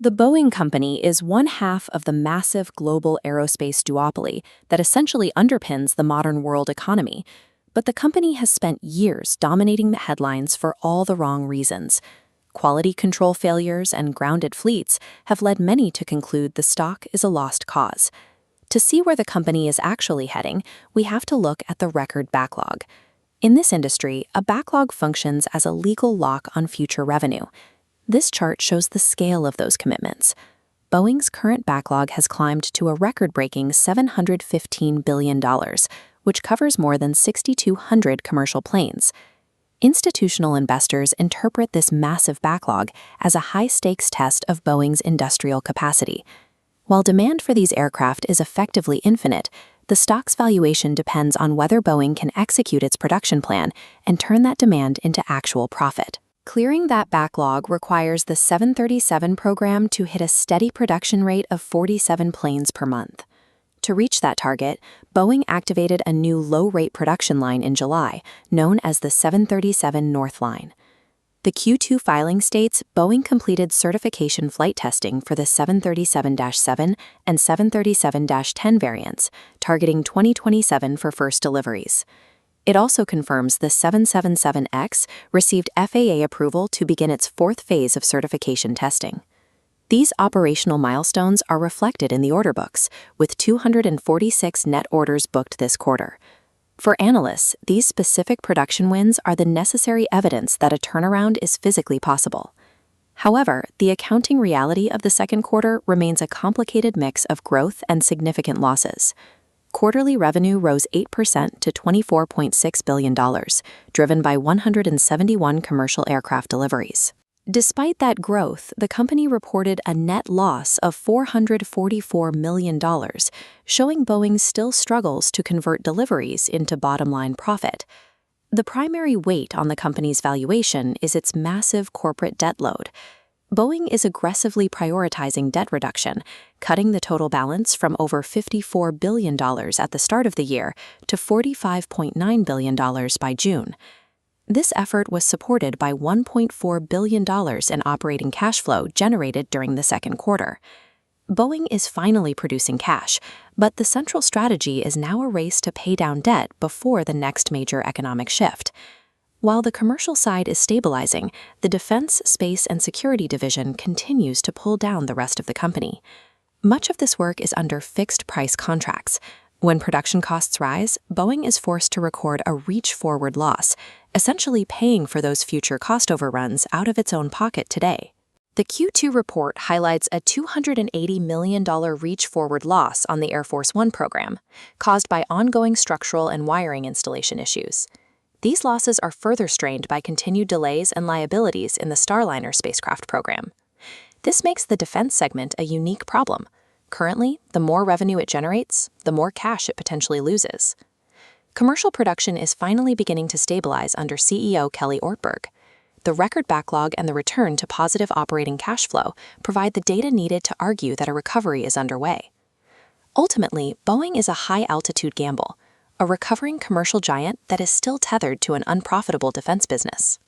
The Boeing company is one half of the massive global aerospace duopoly that essentially underpins the modern world economy. But the company has spent years dominating the headlines for all the wrong reasons. Quality control failures and grounded fleets have led many to conclude the stock is a lost cause. To see where the company is actually heading, we have to look at the record backlog. In this industry, a backlog functions as a legal lock on future revenue. This chart shows the scale of those commitments. Boeing's current backlog has climbed to a record-breaking $715 billion, which covers more than 6,200 commercial planes. Institutional investors interpret this massive backlog as a high-stakes test of Boeing's industrial capacity. While demand for these aircraft is effectively infinite, the stock's valuation depends on whether Boeing can execute its production plan and turn that demand into actual profit. Clearing that backlog requires the 737 program to hit a steady production rate of 47 planes per month. To reach that target, Boeing activated a new low-rate production line in July, known as the 737 North Line. The Q2 filing states Boeing completed certification flight testing for the 737-7 and 737-10 variants, targeting 2027 for first deliveries. It also confirms the 777X received FAA approval to begin its fourth phase of certification testing. These operational milestones are reflected in the order books, with 246 net orders booked this quarter. For analysts, these specific production wins are the necessary evidence that a turnaround is physically possible. However, the accounting reality of the second quarter remains a complicated mix of growth and significant losses. Quarterly revenue rose 8% to $24.6 billion, driven by 171 commercial aircraft deliveries. Despite that growth, the company reported a net loss of $444 million, showing Boeing still struggles to convert deliveries into bottom-line profit. The primary weight on the company's valuation is its massive corporate debt load. Boeing is aggressively prioritizing debt reduction, cutting the total balance from over $54 billion at the start of the year to $45.9 billion by June. This effort was supported by $1.4 billion in operating cash flow generated during the second quarter. Boeing is finally producing cash, but the central strategy is now a race to pay down debt before the next major economic shift. While the commercial side is stabilizing, the Defense, Space, and Security division continues to pull down the rest of the company. Much of this work is under fixed-price contracts. When production costs rise, Boeing is forced to record a reach-forward loss, essentially paying for those future cost overruns out of its own pocket today. The Q2 report highlights a $280 million reach-forward loss on the Air Force One program, caused by ongoing structural and wiring installation issues. These losses are further strained by continued delays and liabilities in the Starliner spacecraft program. This makes the defense segment a unique problem. Currently, the more revenue it generates, the more cash it potentially loses. Commercial production is finally beginning to stabilize under CEO Kelly Ortberg. The record backlog and the return to positive operating cash flow provide the data needed to argue that a recovery is underway. Ultimately, Boeing is a high-altitude gamble, a recovering commercial giant that is still tethered to an unprofitable defense business.